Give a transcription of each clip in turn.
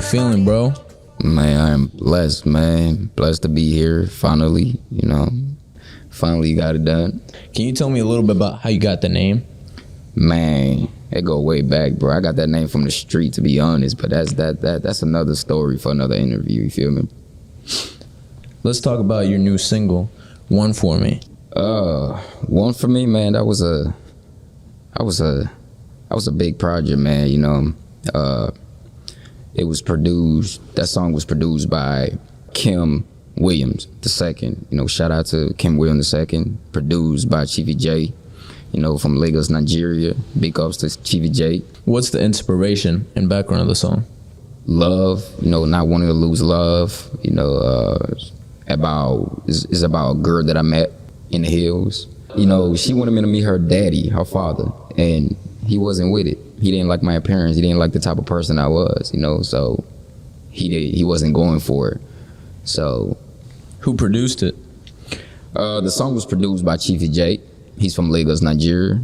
feeling, bro? Man, I am blessed, man. Blessed to be here, finally, Finally got it done. Can you tell me a little bit about how you got the name? Man, it go way back, bro. I got that name from the street, to be honest, but that's another story for another interview, you feel me? Let's talk about your new single, One For Me. One For Me, man, that was a big project, man, that song was produced by Kim Williams II. Shout out to Kim Williams II, produced by Chiefy J, from Lagos, Nigeria. Big ups to Chiefy J. What's the inspiration and background of the song? Love, not wanting to lose love, it's about a girl that I met in the hills. She wanted me to meet her daddy, her father, and he wasn't with it. He didn't like my appearance. He didn't like the type of person I was, so he wasn't going for it. So, who produced it? The song was produced by Chiefy J. He's from Lagos, Nigeria.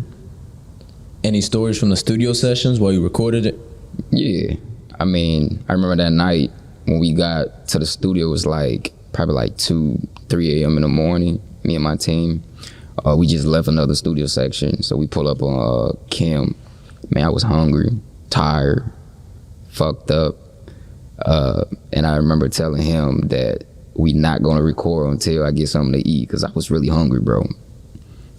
Any stories from the studio sessions while you recorded it? Yeah, I remember that night when we got to the studio. It was probably 2, 3 a.m. in the morning. Me and my team, we just left another studio section, so we pull up on Kim. Man, I was hungry, tired, fucked up. And I remember telling him that we not gonna record until I get something to eat, because I was really hungry, bro.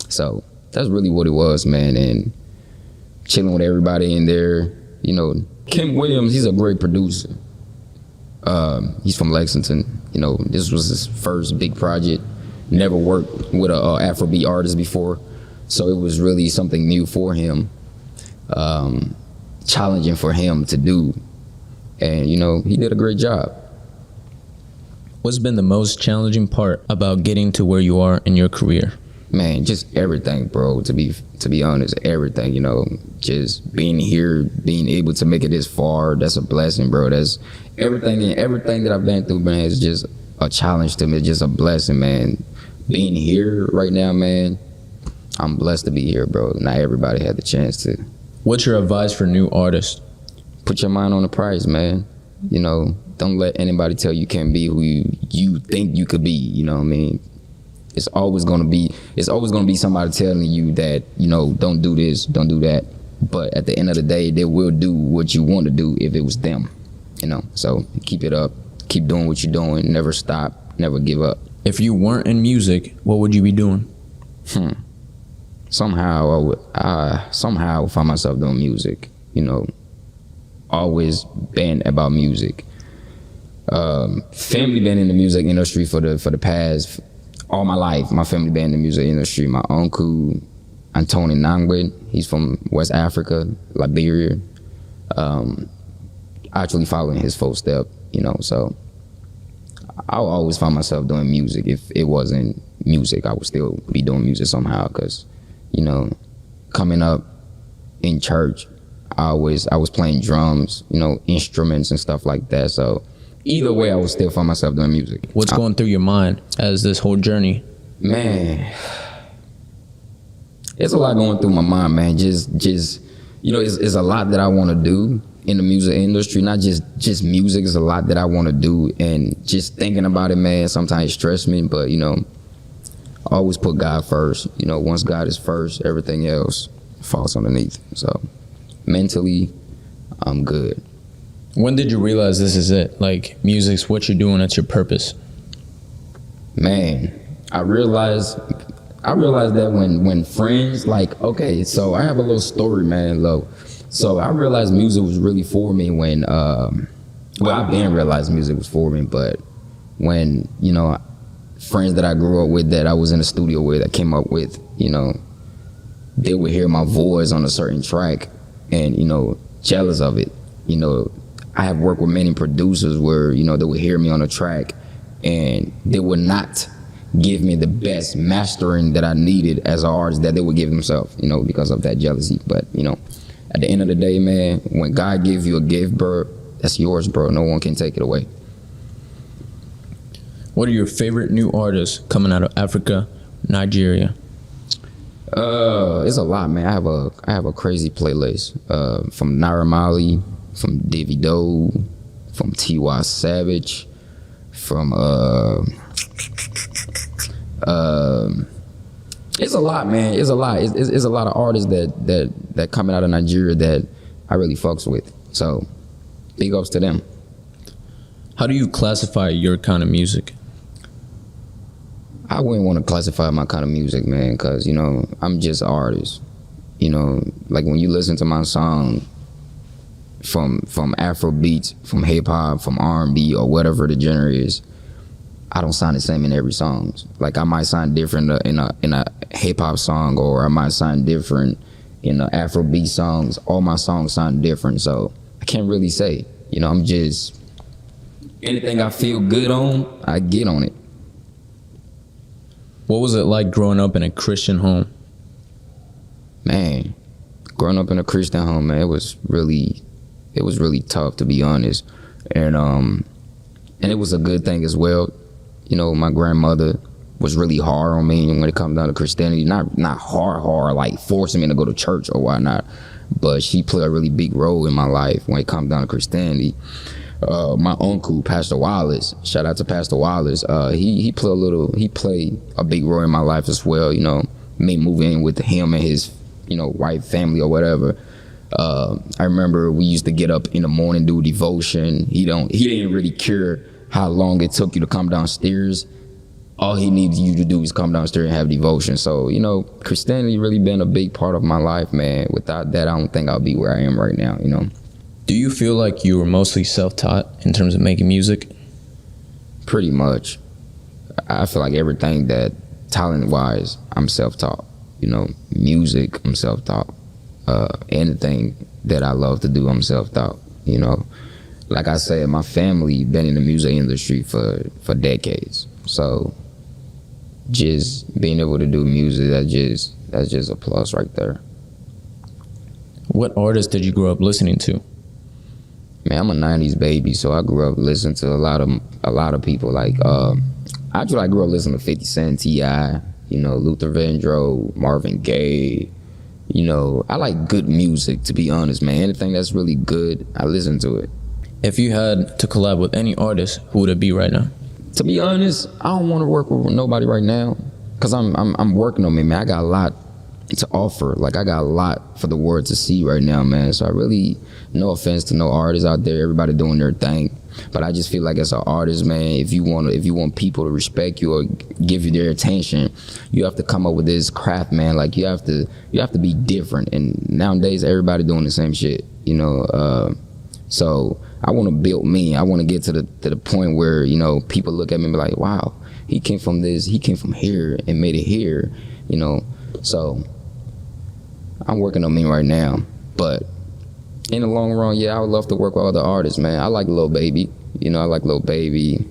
So that's really what it was, man. And chilling with everybody in there, Kim Williams, he's a great producer. He's from Lexington. This was his first big project. Never worked with a Afrobeat artist before, so it was really something new for him. Challenging for him to do, and he did a great job. What's been the most challenging part about getting to where you are in your career? Man, just everything, bro. To be honest, everything. Just being here, being able to make it this far, that's a blessing, bro. That's everything, and everything that I've been through, man, is just a challenge to me. It's just a blessing, man. Being here right now, man, I'm blessed to be here, bro. Not everybody had the chance to. What's your advice for new artists? Put your mind on the prize, man. Don't let anybody tell you can't be who you think you could be. It's always gonna be somebody telling you that, don't do this, don't do that. But at the end of the day, they will do what you want to do if it was them. So keep it up, keep doing what you're doing, never stop, never give up. If you weren't in music, what would you be doing? Somehow I would find myself doing music. Always been about music. Family been in the music industry for the past all my life. My family been in the music industry. My uncle Anthony Nangwed, he's from West Africa, Liberia. Actually following his footsteps, so I'll always find myself doing music. If it wasn't music, I would still be doing music somehow, because coming up in church, I was playing drums, instruments and stuff like that. So either way, I would still find myself doing music. What's going through your mind as this whole journey? Man, it's a lot going through my mind, man. Just it's a lot that I want to do in the music industry. Not just music. It's a lot that I want to do, and just thinking about it, man, sometimes it stresses me. But always put God first. Once God is first, everything else falls underneath. So mentally, I'm good. When did you realize this is it? Music's what you're doing, it's your purpose. Man, I realized that when friends, okay, so I have a little story, man, low. So I realized music was really for me when, I've been realizing music was for me, but when, friends that I grew up with, that I was in the studio with, I came up with, they would hear my voice on a certain track and, jealous of it. I have worked with many producers where, they would hear me on a track and they would not give me the best mastering that I needed as an artist that they would give themselves, because of that jealousy. But, at the end of the day, man, when God gives you a gift, bro, that's yours, bro. No one can take it away. What are your favorite new artists coming out of Africa, Nigeria? It's a lot, man. I have a crazy playlist from Naira Marley, from Davido, from T.Y. Savage, from it's a lot, man. It's a lot. It's a lot of artists that coming out of Nigeria that I really fucks with. So big ups to them. How do you classify your kind of music? I wouldn't want to classify my kind of music, man, because, you know, I'm just an artist. You know, like when you listen to my song from Afro beats, from hip hop, from R&B, or whatever the genre is, I don't sound the same in every song. Like I might sound different in a hip hop song, or I might sound different in the Afro beat songs. All my songs sound different, so I can't really say. You know, I'm just, anything I feel good on, I get on it. What was it like growing up in a Christian home? Man, growing up in a Christian home, man, it was really tough, to be honest. And it was a good thing as well. You know, my grandmother was really hard on me when it comes down to Christianity. Not hard, like forcing me to go to church or whatnot, but she played a really big role in my life when it comes down to Christianity. My uncle, Pastor Wallace, shout out to Pastor Wallace. He played a big role in my life as well. You know, me moving in with him and his, you know, white family or whatever. I remember we used to get up in the morning, do devotion. He didn't really care how long it took you to come downstairs. All he needs you to do is come downstairs and have devotion. So, you know, Christianity really been a big part of my life, man. Without that, I don't think I'll be where I am right now, you know. Do you feel like you were mostly self-taught in terms of making music? Pretty much. I feel like everything that talent-wise, I'm self-taught. You know, music, I'm self-taught. Anything that I love to do, I'm self-taught, you know. Like I said, my family been in the music industry for decades. So just being able to do music, that's just a plus right there. What artists did you grow up listening to? Man, I'm a 90s baby, so I grew up listening to a lot of people. Like actually I grew up listening to 50 Cent, T.I., you know, Luther Vandross, Marvin Gaye. You know, I like good music, to be honest, man. Anything that's really good, I listen to it. If you had to collab with any artist, who would it be right now? To be honest, I don't want to work with nobody right now, because I'm working on me, man. I got a lot to offer. Like, I got a lot for the world to see right now, man. So I really, no offense to no artists out there, everybody doing their thing, but I just feel like as an artist, man, if you want people to respect you or give you their attention, you have to come up with this craft, man. Like, you have to be different. And nowadays, everybody doing the same shit, you know. So I want to build me. I want to get to the point where, you know, people look at me and be like, wow, he came from here and made it here, you know. So I'm working on me right now, but in the long run, yeah, I would love to work with other artists, man. I like Lil Baby, you know. I like Lil Baby.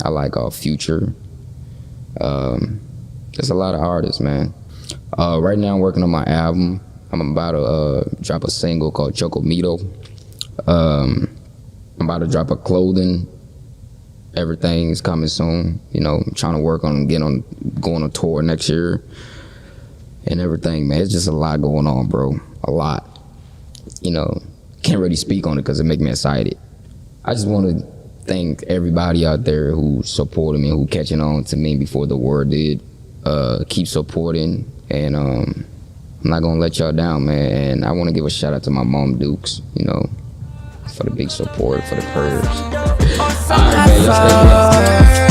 I like Future. There's a lot of artists, man. Right now, I'm working on my album. I'm about to drop a single called Chocomito. I'm about to drop a clothing. Everything's coming soon. You know, I'm trying to work on going on tour next year and everything, man. It's just a lot going on, bro. A lot. You know, can't really speak on it because it makes me excited. I just want to thank everybody out there who supported me, who catching on to me before the world did. Keep supporting, and I'm not gonna let y'all down, man. And I want to give a shout out to my mom, Dukes, you know, for the big support, for the prayers. All right, man, y'all stay blessed.